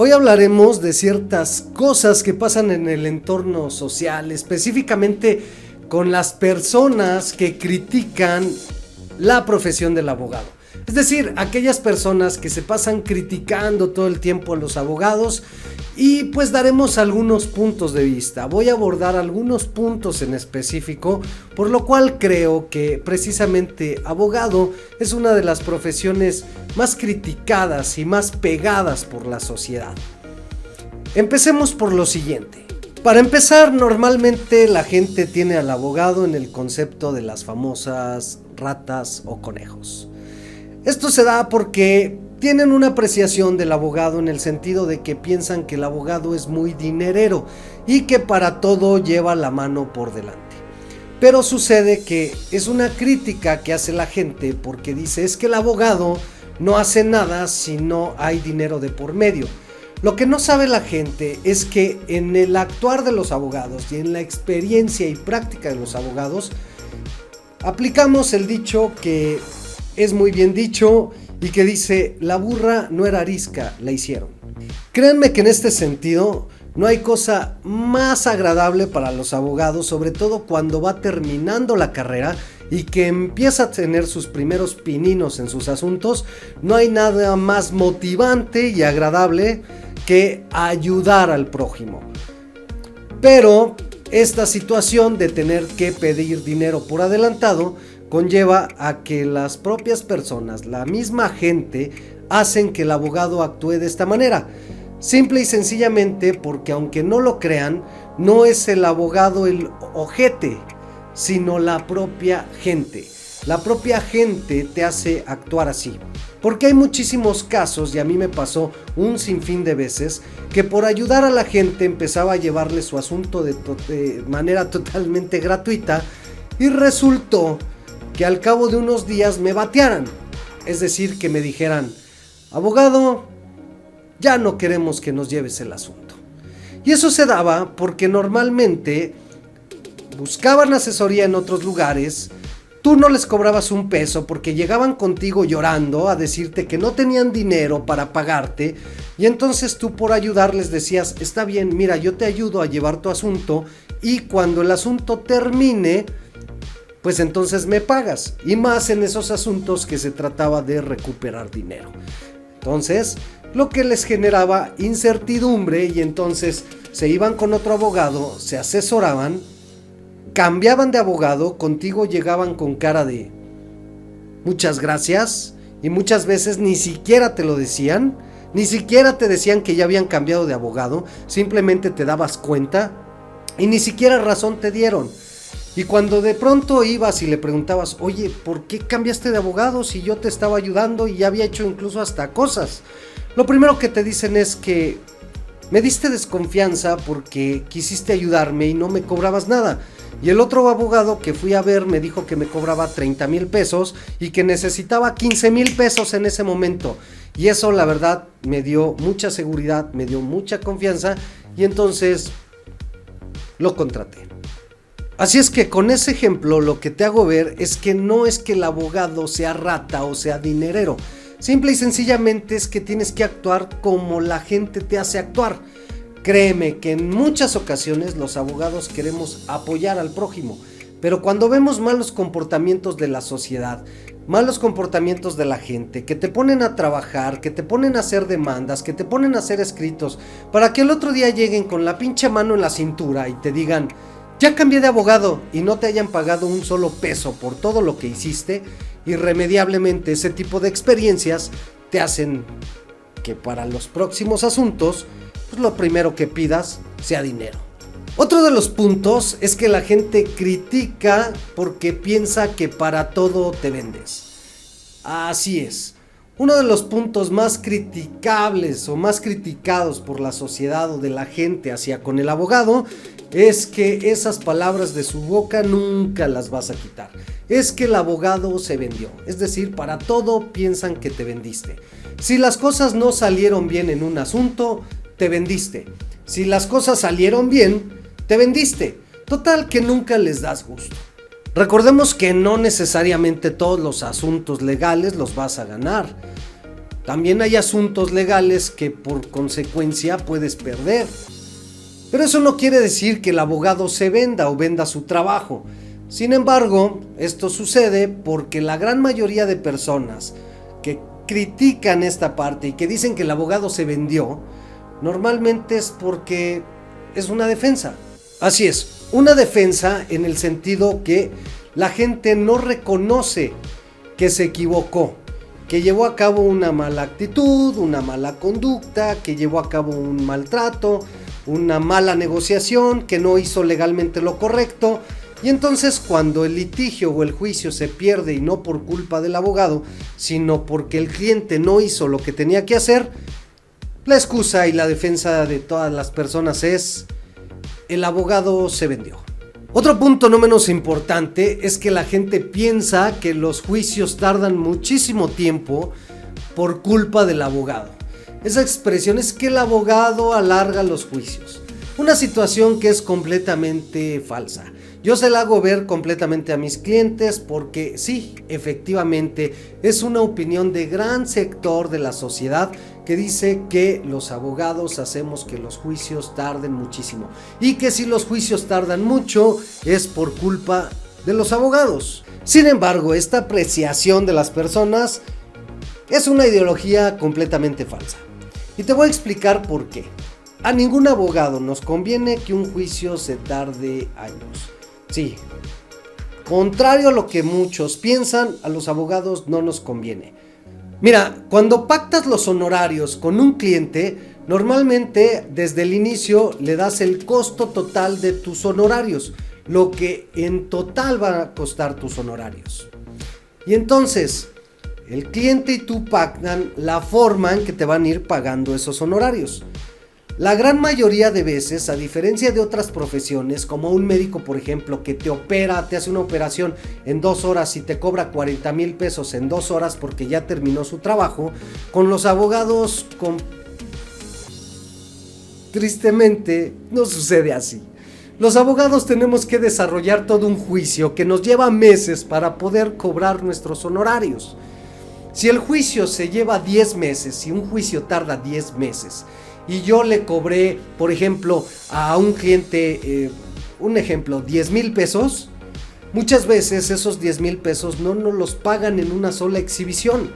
Hoy hablaremos de ciertas cosas que pasan en el entorno social, específicamente con las personas que critican la profesión del abogado. Es decir, aquellas personas que se pasan criticando todo el tiempo a los abogados, y pues daremos algunos puntos de vista. Voy a abordar algunos puntos en específico, por lo cual creo que precisamente abogado es una de las profesiones más criticadas y más pegadas por la sociedad. Empecemos por lo siguiente. Para empezar, normalmente la gente tiene al abogado en el concepto de las famosas ratas o conejos. Esto se da porque tienen una apreciación del abogado en el sentido de que piensan que el abogado es muy dinerero y que para todo lleva la mano por delante. Pero sucede que es una crítica que hace la gente porque dice es que el abogado no hace nada si no hay dinero de por medio. Lo que no sabe la gente es que en el actuar de los abogados y en la experiencia y práctica de los abogados aplicamos el dicho que es muy bien dicho y que dice: la burra no era arisca, la hicieron. Créanme que en este sentido no hay cosa más agradable para los abogados, sobre todo cuando va terminando la carrera y que empieza a tener sus primeros pininos en sus asuntos. No hay nada más motivante y agradable que ayudar al prójimo. Pero esta situación de tener que pedir dinero por adelantado conlleva a que las propias personas, la misma gente, hacen que el abogado actúe de esta manera. Simple y sencillamente porque, aunque no lo crean, no es el abogado el ojete, sino la propia gente. La propia gente te hace actuar así. Porque hay muchísimos casos, y a mí me pasó un sinfín de veces, que por ayudar a la gente empezaba a llevarle su asunto de manera totalmente gratuita, y resultó que al cabo de unos días me batearan. Es decir, que me dijeran: abogado, ya no queremos que nos lleves el asunto. Y eso se daba porque normalmente buscaban asesoría en otros lugares. Tú no les cobrabas un peso porque llegaban contigo llorando a decirte que no tenían dinero para pagarte, y entonces tú, por ayudarles, decías: está bien, mira, yo te ayudo a llevar tu asunto y cuando el asunto termine, pues entonces me pagas. Y más en esos asuntos que se trataba de recuperar dinero. Entonces, lo que les generaba incertidumbre, y entonces se iban con otro abogado, se asesoraban, cambiaban de abogado, contigo llegaban con cara de muchas gracias, y muchas veces ni siquiera te lo decían, ni siquiera te decían que ya habían cambiado de abogado, simplemente te dabas cuenta y ni siquiera razón te dieron. Y cuando de pronto ibas y le preguntabas: oye, ¿por qué cambiaste de abogado si yo te estaba ayudando y ya había hecho incluso hasta cosas? Lo primero que te dicen es que me diste desconfianza porque quisiste ayudarme y no me cobrabas nada. Y el otro abogado que fui a ver me dijo que me cobraba 30,000 pesos y que necesitaba 15,000 pesos en ese momento. Y eso, la verdad, me dio mucha seguridad, me dio mucha confianza, y entonces lo contraté. Así es que con ese ejemplo lo que te hago ver es que no es que el abogado sea rata o sea dinerero. Simple y sencillamente es que tienes que actuar como la gente te hace actuar. Créeme que en muchas ocasiones los abogados queremos apoyar al prójimo, pero cuando vemos malos comportamientos de la sociedad, malos comportamientos de la gente, que te ponen a trabajar, que te ponen a hacer demandas, que te ponen a hacer escritos, para que el otro día lleguen con la pinche mano en la cintura y te digan: ya cambié de abogado, y no te hayan pagado un solo peso por todo lo que hiciste, irremediablemente ese tipo de experiencias te hacen que para los próximos asuntos, pues lo primero que pidas sea dinero. Otro de los puntos es que la gente critica porque piensa que para todo te vendes. Así es. Uno de los puntos más criticables o más criticados por la sociedad o de la gente hacia con el abogado es que esas palabras de su boca nunca las vas a quitar. Es que el abogado se vendió. Es decir, para todo piensan que te vendiste. Si las cosas no salieron bien en un asunto, te vendiste. Si las cosas salieron bien, te vendiste. Total que nunca les das gusto. Recordemos que no necesariamente todos los asuntos legales los vas a ganar. También hay asuntos legales que por consecuencia puedes perder. Pero eso no quiere decir que el abogado se venda o venda su trabajo. Sin embargo, esto sucede porque la gran mayoría de personas que critican esta parte y que dicen que el abogado se vendió, normalmente es porque es una defensa. Así es, una defensa en el sentido que la gente no reconoce que se equivocó, que llevó a cabo una mala actitud, una mala conducta, que llevó a cabo un maltrato, una mala negociación, que no hizo legalmente lo correcto. Y entonces cuando el litigio o el juicio se pierde, y no por culpa del abogado, sino porque el cliente no hizo lo que tenía que hacer, la excusa y la defensa de todas las personas es: el abogado se vendió. Otro punto no menos importante es que la gente piensa que los juicios tardan muchísimo tiempo por culpa del abogado. Esa expresión es que el abogado alarga los juicios. Una situación que es completamente falsa. Yo se la hago ver completamente a mis clientes porque sí, efectivamente, es una opinión de gran sector de la sociedad que dice que los abogados hacemos que los juicios tarden muchísimo. Y que si los juicios tardan mucho es por culpa de los abogados. Sin embargo, esta apreciación de las personas es una ideología completamente falsa. Y te voy a explicar por qué. A ningún abogado nos conviene que un juicio se tarde años. Sí, contrario a lo que muchos piensan, a los abogados no nos conviene. Mira, cuando pactas los honorarios con un cliente, normalmente desde el inicio le das el costo total de tus honorarios, lo que en total va a costar tus honorarios. Y entonces, el cliente y tú pactan la forma en que te van a ir pagando esos honorarios. La gran mayoría de veces, a diferencia de otras profesiones, como un médico, por ejemplo, que te opera, te hace una operación en 2 horas y te cobra 40,000 pesos en 2 horas porque ya terminó su trabajo, con los abogados, tristemente, no sucede así. Los abogados tenemos que desarrollar todo un juicio que nos lleva meses para poder cobrar nuestros honorarios. Si el juicio se lleva 10 meses, si un juicio tarda 10 meses, y yo le cobré, por ejemplo, a un cliente, un ejemplo, 10,000 pesos, muchas veces esos 10,000 pesos no nos los pagan en una sola exhibición.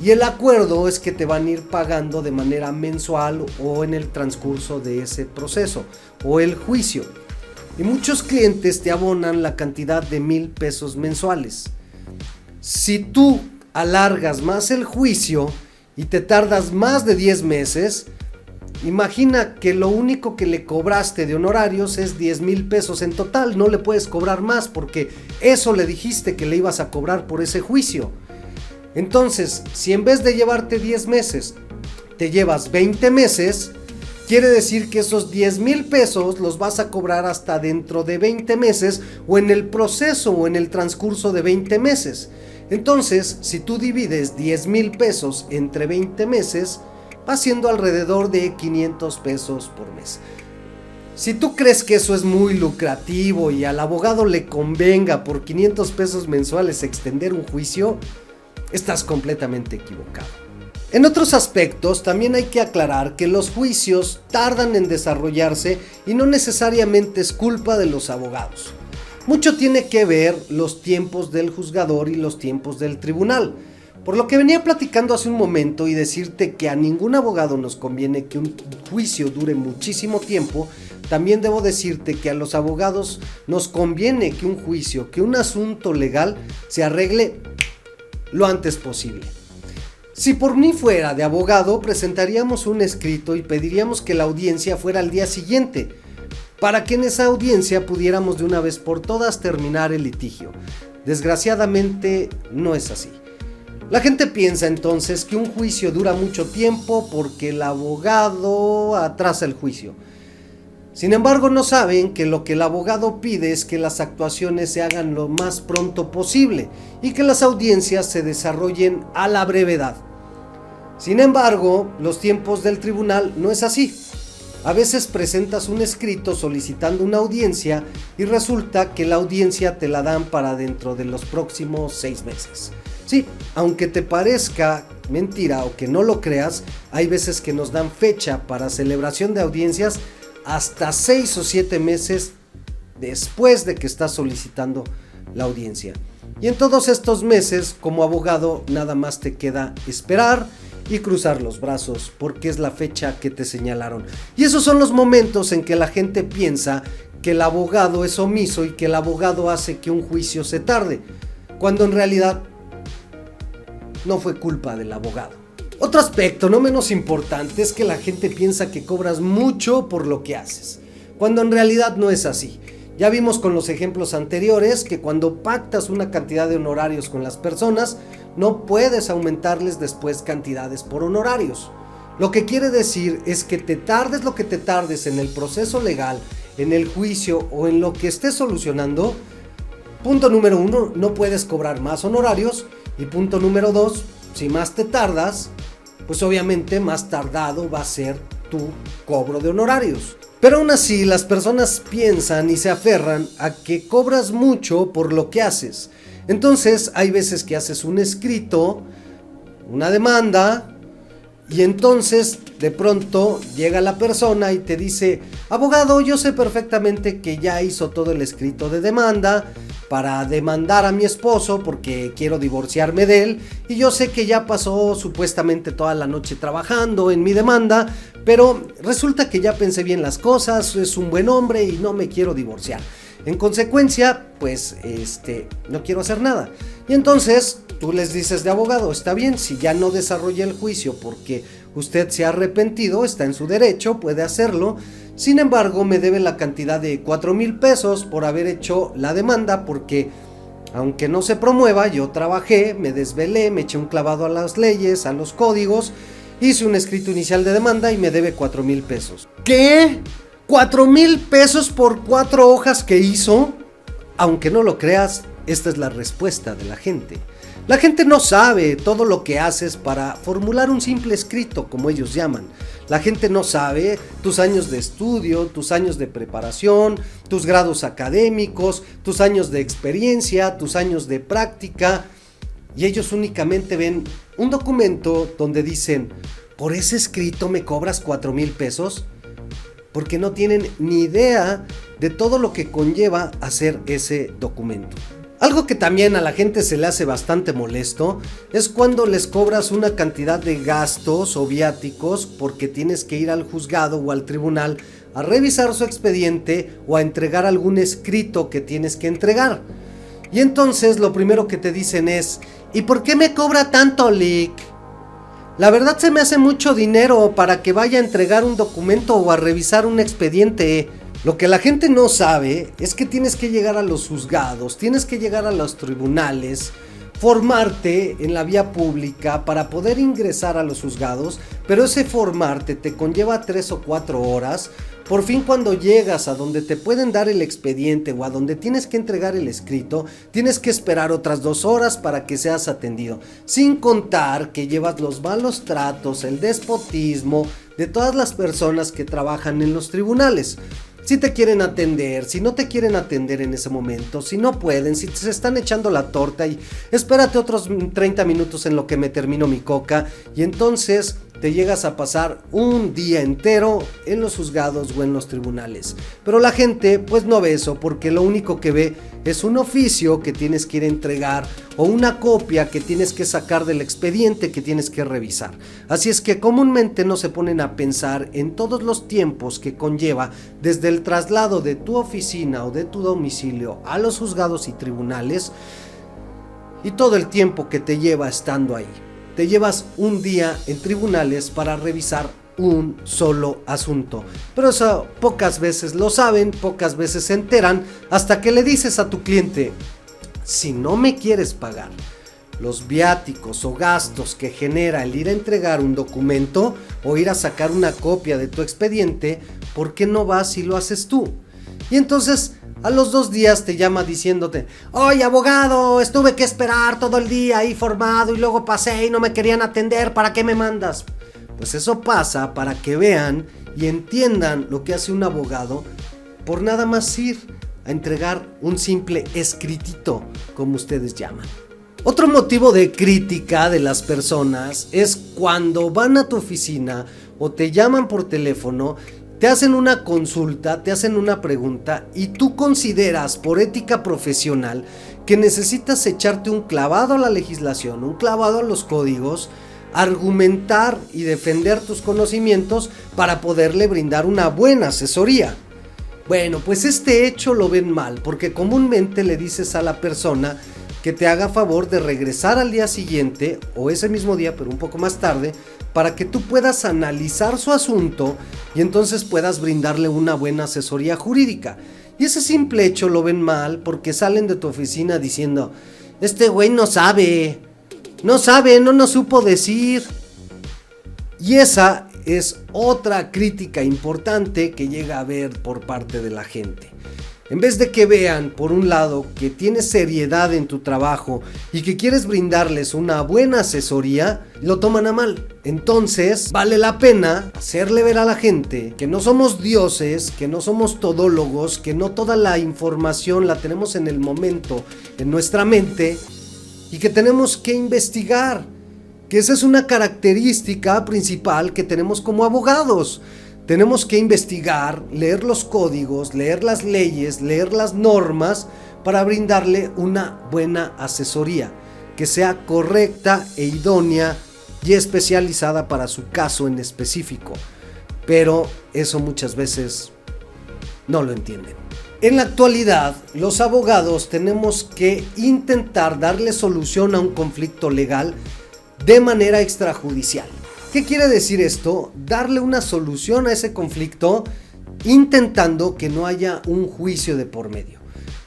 Y el acuerdo es que te van a ir pagando de manera mensual o en el transcurso de ese proceso o el juicio. Y muchos clientes te abonan la cantidad de 1,000 pesos mensuales. Si tú alargas más el juicio y te tardas más de 10 meses, imagina que lo único que le cobraste de honorarios es 10,000 pesos en total. No le puedes cobrar más porque eso le dijiste que le ibas a cobrar por ese juicio. Entonces, si en vez de llevarte 10 meses, te llevas 20 meses, quiere decir que esos 10,000 pesos los vas a cobrar hasta dentro de 20 meses o en el proceso o en el transcurso de 20 meses. Entonces, si tú divides 10,000 pesos entre 20 meses, va siendo alrededor de 500 pesos por mes. Si tú crees que eso es muy lucrativo y al abogado le convenga por 500 pesos mensuales extender un juicio, estás completamente equivocado. En otros aspectos también hay que aclarar que los juicios tardan en desarrollarse y no necesariamente es culpa de los abogados. Mucho tiene que ver los tiempos del juzgador y los tiempos del tribunal. Por lo que venía platicando hace un momento y decirte que a ningún abogado nos conviene que un juicio dure muchísimo tiempo, también debo decirte que a los abogados nos conviene que un juicio, que un asunto legal se arregle lo antes posible. Si por mí fuera de abogado, presentaríamos un escrito y pediríamos que la audiencia fuera al día siguiente, para que en esa audiencia pudiéramos de una vez por todas terminar el litigio. Desgraciadamente no es así. La gente piensa entonces que un juicio dura mucho tiempo porque el abogado atrasa el juicio. Sin embargo, no saben que lo que el abogado pide es que las actuaciones se hagan lo más pronto posible y que las audiencias se desarrollen a la brevedad. Sin embargo, los tiempos del tribunal no es así. A veces presentas un escrito solicitando una audiencia y resulta que la audiencia te la dan para dentro de los próximos 6 meses. Sí, aunque te parezca mentira o que no lo creas, hay veces que nos dan fecha para celebración de audiencias hasta 6 o 7 meses después de que estás solicitando la audiencia. Y en todos estos meses, como abogado, nada más te queda esperar y cruzar los brazos, porque es la fecha que te señalaron. Y esos son los momentos en que la gente piensa que el abogado es omiso y que el abogado hace que un juicio se tarde, cuando en realidad no fue culpa del abogado. Otro aspecto no menos importante es que la gente piensa que cobras mucho por lo que haces, cuando en realidad no es así. Ya vimos con los ejemplos anteriores que cuando pactas una cantidad de honorarios con las personas, no puedes aumentarles después cantidades por honorarios. Lo que quiere decir es que te tardes lo que te tardes en el proceso legal, en el juicio o en lo que estés solucionando. Punto número 1, no puedes cobrar más honorarios. Y punto número 2, si más te tardas, pues obviamente más tardado va a ser tu cobro de honorarios. Pero aún así, las personas piensan y se aferran a que cobras mucho por lo que haces. Entonces, hay veces que haces un escrito, una demanda, y entonces de pronto llega la persona y te dice: abogado, yo sé perfectamente que ya hizo todo el escrito de demanda para demandar a mi esposo porque quiero divorciarme de él, y yo sé que ya pasó supuestamente toda la noche trabajando en mi demanda, pero resulta que ya pensé bien las cosas, es un buen hombre y no me quiero divorciar. En consecuencia, pues no quiero hacer nada. Y entonces tú les dices de abogado: está bien, si ya no desarrolla el juicio porque usted se ha arrepentido, está en su derecho, puede hacerlo. Sin embargo, me debe la cantidad de 4,000 pesos por haber hecho la demanda, porque aunque no se promueva, yo trabajé, me desvelé, me eché un clavado a las leyes, a los códigos, hice un escrito inicial de demanda y me debe 4,000 pesos. ¿Qué? ¿4,000 pesos por 4 hojas que hizo? Aunque no lo creas, esta es la respuesta de la gente. La gente no sabe todo lo que haces para formular un simple escrito, como ellos llaman. La gente no sabe tus años de estudio, tus años de preparación, tus grados académicos, tus años de experiencia, tus años de práctica. Y ellos únicamente ven un documento donde dicen: ¿por ese escrito me cobras 4,000 pesos? Porque no tienen ni idea de todo lo que conlleva hacer ese documento. Algo que también a la gente se le hace bastante molesto es cuando les cobras una cantidad de gastos o viáticos porque tienes que ir al juzgado o al tribunal a revisar su expediente o a entregar algún escrito que tienes que entregar. Y entonces lo primero que te dicen es: ¿y por qué me cobra tanto, Lick? La verdad se me hace mucho dinero para que vaya a entregar un documento o a revisar un expediente. Lo que la gente no sabe es que tienes que llegar a los juzgados, tienes que llegar a los tribunales, formarte en la vía pública para poder ingresar a los juzgados, pero ese formarte te conlleva 3 o 4 horas. Por fin, cuando llegas a donde te pueden dar el expediente o a donde tienes que entregar el escrito, tienes que esperar otras 2 horas para que seas atendido, sin contar que llevas los malos tratos, el despotismo de todas las personas que trabajan en los tribunales. Si te quieren atender, si no te quieren atender en ese momento, si no pueden, si se están echando la torta y espérate otros 30 minutos en lo que me termino mi coca, y entonces te llegas a pasar un día entero en los juzgados o en los tribunales. Pero la gente pues no ve eso, porque lo único que ve es un oficio que tienes que ir a entregar o una copia que tienes que sacar del expediente que tienes que revisar. Así es que comúnmente no se ponen a pensar en todos los tiempos que conlleva desde el traslado de tu oficina o de tu domicilio a los juzgados y tribunales, y todo el tiempo que te lleva estando ahí. Te llevas un día en tribunales para revisar un solo asunto, pero eso pocas veces lo saben, pocas veces se enteran, hasta que le dices a tu cliente: si no me quieres pagar los viáticos o gastos que genera el ir a entregar un documento o ir a sacar una copia de tu expediente, ¿por qué no vas y lo haces tú? Y entonces a los 2 días te llama diciéndote: oye, abogado, estuve que esperar todo el día ahí formado y luego pasé y no me querían atender, ¿para qué me mandas? Pues eso pasa para que vean y entiendan lo que hace un abogado por nada más ir a entregar un simple escritito, como ustedes llaman. Otro motivo de crítica de las personas es cuando van a tu oficina o te llaman por teléfono, te hacen una consulta, te hacen una pregunta y tú consideras por ética profesional que necesitas echarte un clavado a la legislación, un clavado a los códigos, argumentar y defender tus conocimientos para poderle brindar una buena asesoría. Bueno, pues este hecho lo ven mal porque comúnmente le dices a la persona que te haga favor de regresar al día siguiente o ese mismo día pero un poco más tarde para que tú puedas analizar su asunto y entonces puedas brindarle una buena asesoría jurídica. Y ese simple hecho lo ven mal porque salen de tu oficina diciendo: este güey no sabe, no nos supo decir. Y esa es otra crítica importante que llega a haber por parte de la gente. En vez de que vean, por un lado, que tienes seriedad en tu trabajo y que quieres brindarles una buena asesoría, lo toman a mal. Entonces, vale la pena hacerle ver a la gente que no somos dioses, que no somos todólogos, que no toda la información la tenemos en el momento, en nuestra mente, y que tenemos que investigar, que esa es una característica principal que tenemos como abogados. Tenemos que investigar, leer los códigos, leer las leyes, leer las normas para brindarle una buena asesoría que sea correcta e idónea y especializada para su caso en específico. Pero eso muchas veces no lo entienden. En la actualidad, los abogados tenemos que intentar darle solución a un conflicto legal de manera extrajudicial. ¿Qué quiere decir esto? Darle una solución a ese conflicto intentando que no haya un juicio de por medio.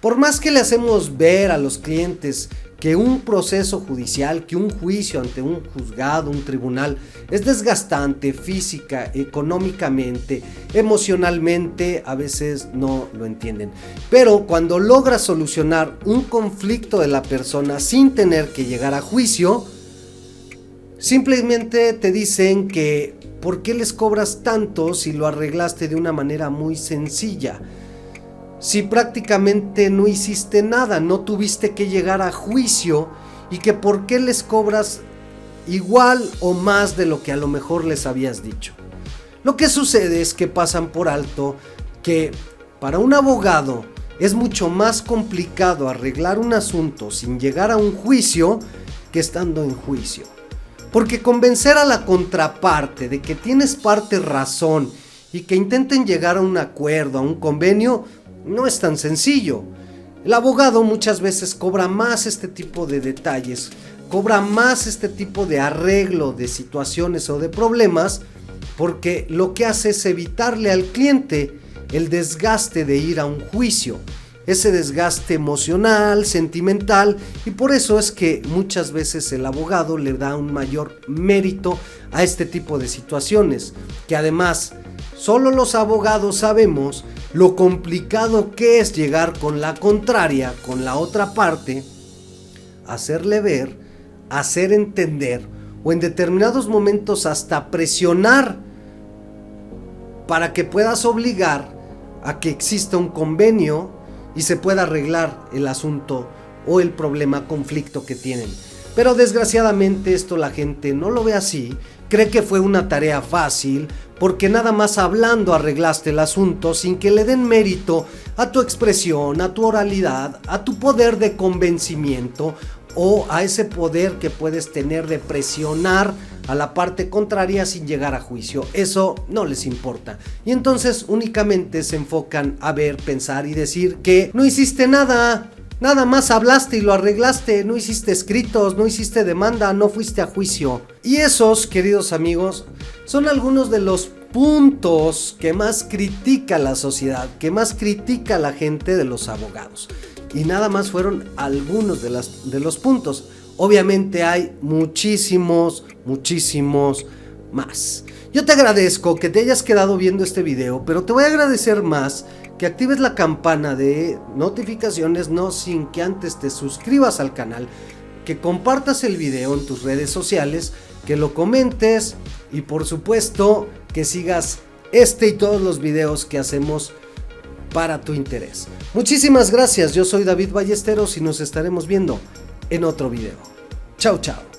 Por más que le hacemos ver a los clientes que un proceso judicial, que un juicio ante un juzgado, un tribunal, es desgastante física, económicamente, emocionalmente, a veces no lo entienden. Pero cuando logras solucionar un conflicto de la persona sin tener que llegar a juicio, simplemente te dicen que ¿por qué les cobras tanto si lo arreglaste de una manera muy sencilla? Si prácticamente no hiciste nada, no tuviste que llegar a juicio, y que ¿por qué les cobras igual o más de lo que a lo mejor les habías dicho? Lo que sucede es que pasan por alto que para un abogado es mucho más complicado arreglar un asunto sin llegar a un juicio que estando en juicio. Porque convencer a la contraparte de que tienes parte razón y que intenten llegar a un acuerdo, a un convenio, no es tan sencillo. El abogado muchas veces cobra más este tipo de detalles, cobra más este tipo de arreglo de situaciones o de problemas, porque lo que hace es evitarle al cliente el desgaste de ir a un juicio. Ese desgaste emocional, sentimental, y por eso es que muchas veces el abogado le da un mayor mérito a este tipo de situaciones, que además solo los abogados sabemos lo complicado que es llegar con la contraria, con la otra parte, hacerle ver, hacer entender o en determinados momentos hasta presionar para que puedas obligar a que exista un convenio y se pueda arreglar el asunto o el problema, conflicto que tienen. Pero desgraciadamente esto la gente no lo ve así, cree que fue una tarea fácil porque nada más hablando arreglaste el asunto sin que le den mérito a tu expresión, a tu oralidad, a tu poder de convencimiento o a ese poder que puedes tener de presionar a la parte contraria sin llegar a juicio. Eso no les importa y entonces únicamente se enfocan a ver, pensar y decir que no hiciste nada. Nada más hablaste y lo arreglaste, no hiciste escritos, no hiciste demanda, no fuiste a juicio. Y esos, queridos amigos, son algunos de los puntos que más critica la sociedad, que más critica la gente de los abogados. Y nada más fueron algunos de los puntos. Obviamente hay muchísimos más. Yo te agradezco que te hayas quedado viendo este video, pero te voy a agradecer más que actives la campana de notificaciones, no sin que antes te suscribas al canal, que compartas el video en tus redes sociales, que lo comentes y por supuesto que sigas este y todos los videos que hacemos para tu interés. Muchísimas gracias, yo soy David Ballesteros y nos estaremos viendo en otro video. Chao, chao.